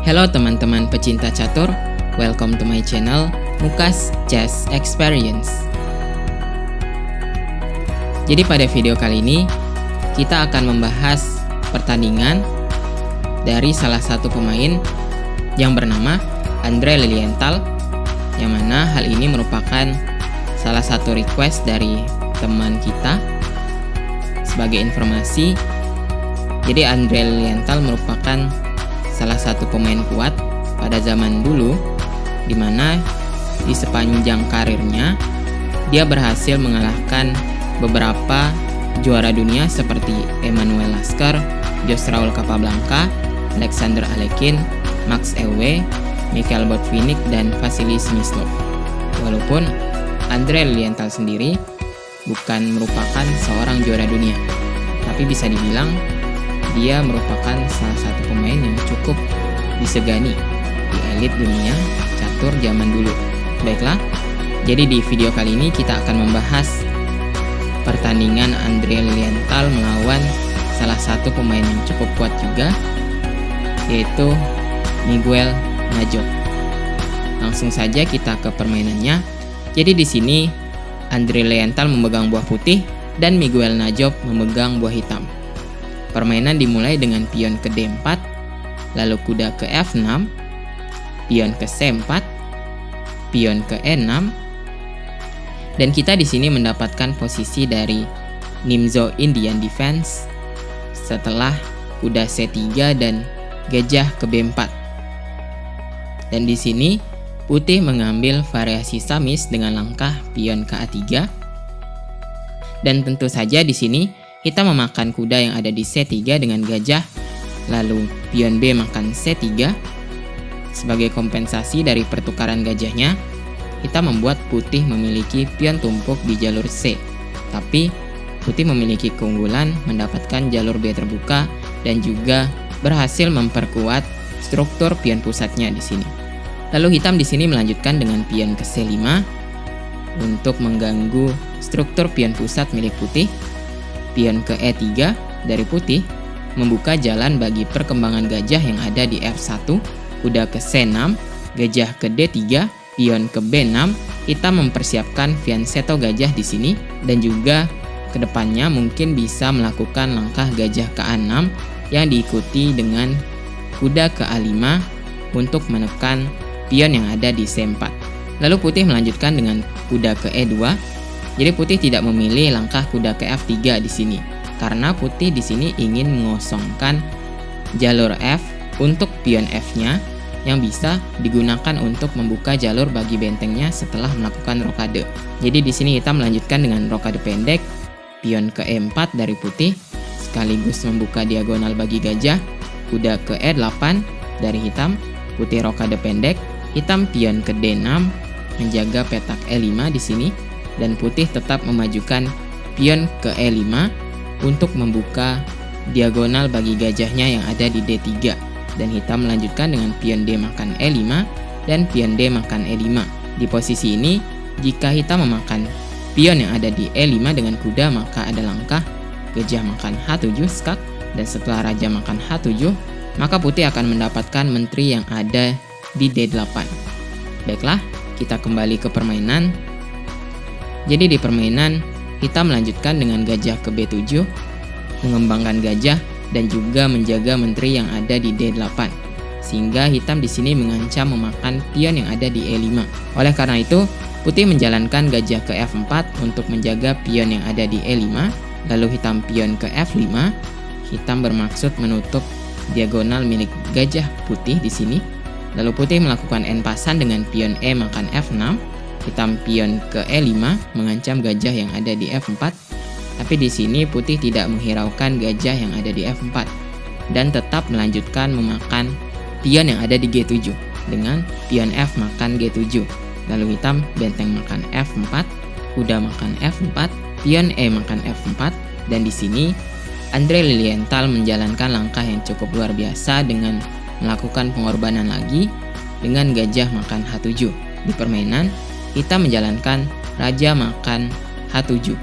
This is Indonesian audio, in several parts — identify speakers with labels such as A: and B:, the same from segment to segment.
A: Hello teman-teman pecinta catur, welcome to my channel Mukas Chess Experience. Jadi pada video kali ini kita akan membahas pertandingan dari salah satu pemain yang bernama Andre Lilienthal, yang mana hal ini merupakan salah satu request dari teman kita. Sebagai informasi, jadi Andre Lilienthal merupakan salah satu pemain kuat pada zaman dulu, di mana di sepanjang karirnya dia berhasil mengalahkan beberapa juara dunia seperti Emanuel Lasker, Jos Raul Capablanca, Alexander Alekhine, Max Euwe, Mikhail Botvinnik, dan Vasily Smyslov. Walaupun Andre Lilienthal sendiri bukan merupakan seorang juara dunia, tapi bisa dibilang dia merupakan salah satu pemain yang cukup disegani di elit dunia catur zaman dulu. Baiklah, jadi di video kali ini kita akan membahas pertandingan Andre Lilienthal melawan salah satu pemain yang cukup kuat juga, yaitu Miguel Najop. Langsung saja kita ke permainannya. Jadi di sini Andre Lilienthal memegang buah putih dan Miguel Najop memegang buah hitam. Permainan dimulai dengan pion ke D4, lalu kuda ke F6, pion ke C4, pion ke E6, dan kita di sini mendapatkan posisi dari Nimzo Indian Defense setelah kuda C3 dan gajah ke B4. Dan di sini putih mengambil variasi samis dengan langkah pion ke A3. Dan tentu saja di sini kita memakan kuda yang ada di C3 dengan gajah, lalu pion B makan C3. Sebagai kompensasi dari pertukaran gajahnya, kita membuat putih memiliki pion tumpuk di jalur C. Tapi putih memiliki keunggulan mendapatkan jalur B terbuka dan juga berhasil memperkuat struktur pion pusatnya di sini. Lalu hitam di sini melanjutkan dengan pion ke C5 untuk mengganggu struktur pion pusat milik putih. Pion ke E3 dari putih membuka jalan bagi perkembangan gajah yang ada di F1, kuda ke C6, gajah ke D3, pion ke B6. Hitam mempersiapkan fianchetto gajah di sini dan juga kedepannya mungkin bisa melakukan langkah gajah ke A6 yang diikuti dengan kuda ke A5 untuk menekan pion yang ada di C4. Lalu putih melanjutkan dengan kuda ke E2. Jadi putih tidak memilih langkah kuda ke F3 di sini karena putih di sini ingin mengosongkan jalur F untuk pion F-nya yang bisa digunakan untuk membuka jalur bagi bentengnya setelah melakukan rokade. Jadi di sini hitam melanjutkan dengan rokade pendek, pion ke E4 dari putih sekaligus membuka diagonal bagi gajah, kuda ke E8 dari hitam, putih rokade pendek, hitam pion ke D6 menjaga petak E5 di sini, dan putih tetap memajukan pion ke E5 untuk membuka diagonal bagi gajahnya yang ada di D3, dan hitam melanjutkan dengan pion D makan E5 dan pion D makan E5. Di posisi ini, jika hitam memakan pion yang ada di E5 dengan kuda, maka ada langkah gajah makan H7 skak, dan setelah raja makan H7, maka putih akan mendapatkan menteri yang ada di D8. Baiklah, kita kembali ke permainan. Jadi di permainan, hitam melanjutkan dengan gajah ke B7, mengembangkan gajah dan juga menjaga menteri yang ada di D8, sehingga hitam di sini mengancam memakan pion yang ada di E5. Oleh karena itu, putih menjalankan gajah ke F4 untuk menjaga pion yang ada di E5, lalu hitam pion ke F5. Hitam bermaksud menutup diagonal milik gajah putih di sini. Lalu putih melakukan en-pasan dengan pion E makan F6. Hitam pion ke E5 mengancam gajah yang ada di F4. Tapi di sini putih tidak menghiraukan gajah yang ada di F4 dan tetap melanjutkan memakan pion yang ada di G7 dengan pion F makan G7. Lalu hitam benteng makan F4, kuda makan F4, pion E makan F4, dan di sini Andre Lilienthal menjalankan langkah yang cukup luar biasa dengan melakukan pengorbanan lagi dengan gajah makan H7. Di permainan, hitam menjalankan raja makan H7,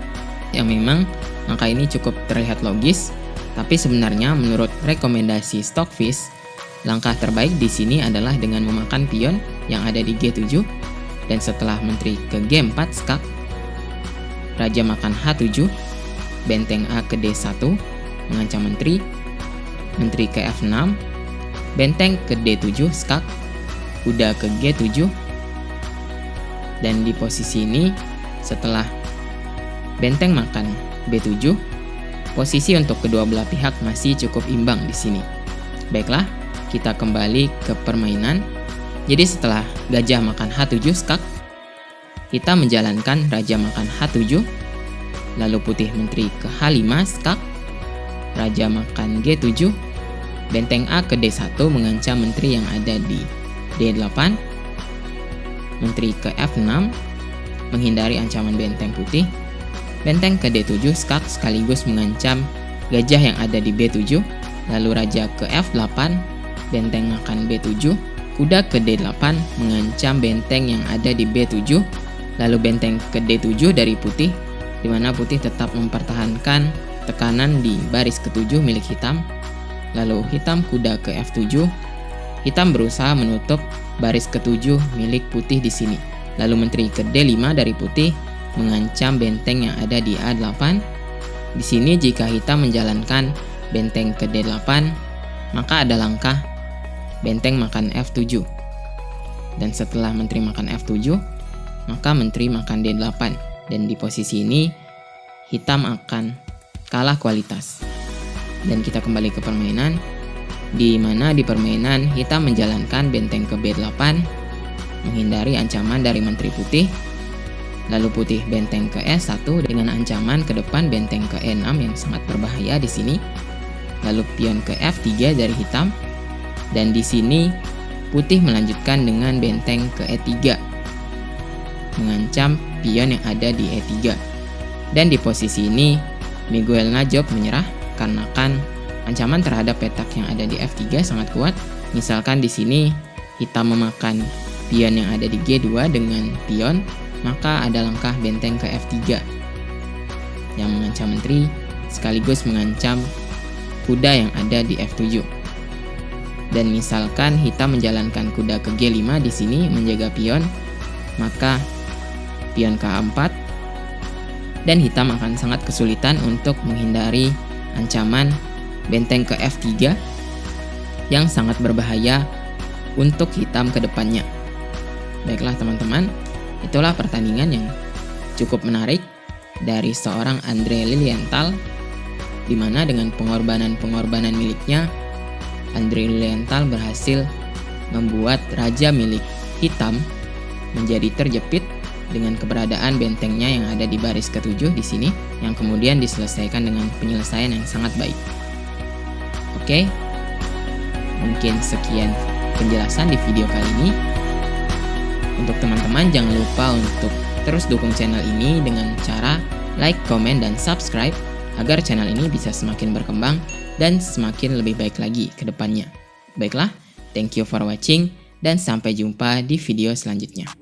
A: yang memang angka ini cukup terlihat logis, tapi sebenarnya menurut rekomendasi Stockfish, Langkah terbaik di sini adalah dengan memakan pion yang ada di G7, dan setelah menteri ke G4 skak, raja makan H7, benteng A ke D1 mengancam menteri ke F6, benteng ke D7 skak, kuda ke G7, dan di posisi ini setelah benteng makan B7, posisi untuk kedua belah pihak masih cukup imbang di sini. Baiklah, kita kembali ke permainan. Jadi setelah gajah makan H7 skak, kita menjalankan raja makan H7, lalu putih menteri ke H5 skak, raja makan G7, benteng A ke D1 mengancam menteri yang ada di D8, menteri ke F6 menghindari ancaman benteng putih, benteng ke D7 skak sekaligus mengancam gajah yang ada di B7, lalu raja ke F8, benteng makan B7, kuda ke D8 mengancam benteng yang ada di B7, lalu benteng ke D7 dari putih, di mana putih tetap mempertahankan tekanan di baris ke-7 milik hitam, lalu hitam kuda ke F7, hitam berusaha menutup baris ke-7 milik putih di sini, lalu menteri ke D5 dari putih mengancam benteng yang ada di A8. Di sini jika hitam menjalankan benteng ke D8, maka ada langkah benteng makan F7. Dan setelah menteri makan F7, maka menteri makan D8. Dan di posisi ini hitam akan kalah kualitas. Dan kita kembali ke permainan, di mana di permainan hitam menjalankan benteng ke B8 menghindari ancaman dari menteri putih, lalu putih benteng ke E1 dengan ancaman ke depan benteng ke E6 yang sangat berbahaya di sini, lalu pion ke F3 dari hitam, dan di sini putih melanjutkan dengan benteng ke E3 mengancam pion yang ada di E3. Dan di posisi ini Miguel Najob menyerah karena kan ancaman terhadap petak yang ada di F3 sangat kuat. Misalkan di sini hitam memakan pion yang ada di G2 dengan pion, maka ada langkah benteng ke F3 yang mengancam menteri sekaligus mengancam kuda yang ada di F7. Dan misalkan hitam menjalankan kuda ke G5 di sini menjaga pion, maka pion ke A4, dan hitam akan sangat kesulitan untuk menghindari ancaman benteng ke F3 yang sangat berbahaya untuk hitam ke depannya. Baiklah teman-teman, itulah pertandingan yang cukup menarik dari seorang Andre Lilienthal, di mana dengan pengorbanan-pengorbanan miliknya, Andre Lilienthal berhasil membuat raja milik hitam menjadi terjepit dengan keberadaan bentengnya yang ada di baris ke-7 di sini, yang kemudian diselesaikan dengan penyelesaian yang sangat baik. Oke, mungkin sekian penjelasan di video kali ini. Untuk teman-teman jangan lupa untuk terus dukung channel ini dengan cara like, komen, dan subscribe agar channel ini bisa semakin berkembang dan semakin lebih baik lagi ke depannya. Baiklah, thank you for watching dan sampai jumpa di video selanjutnya.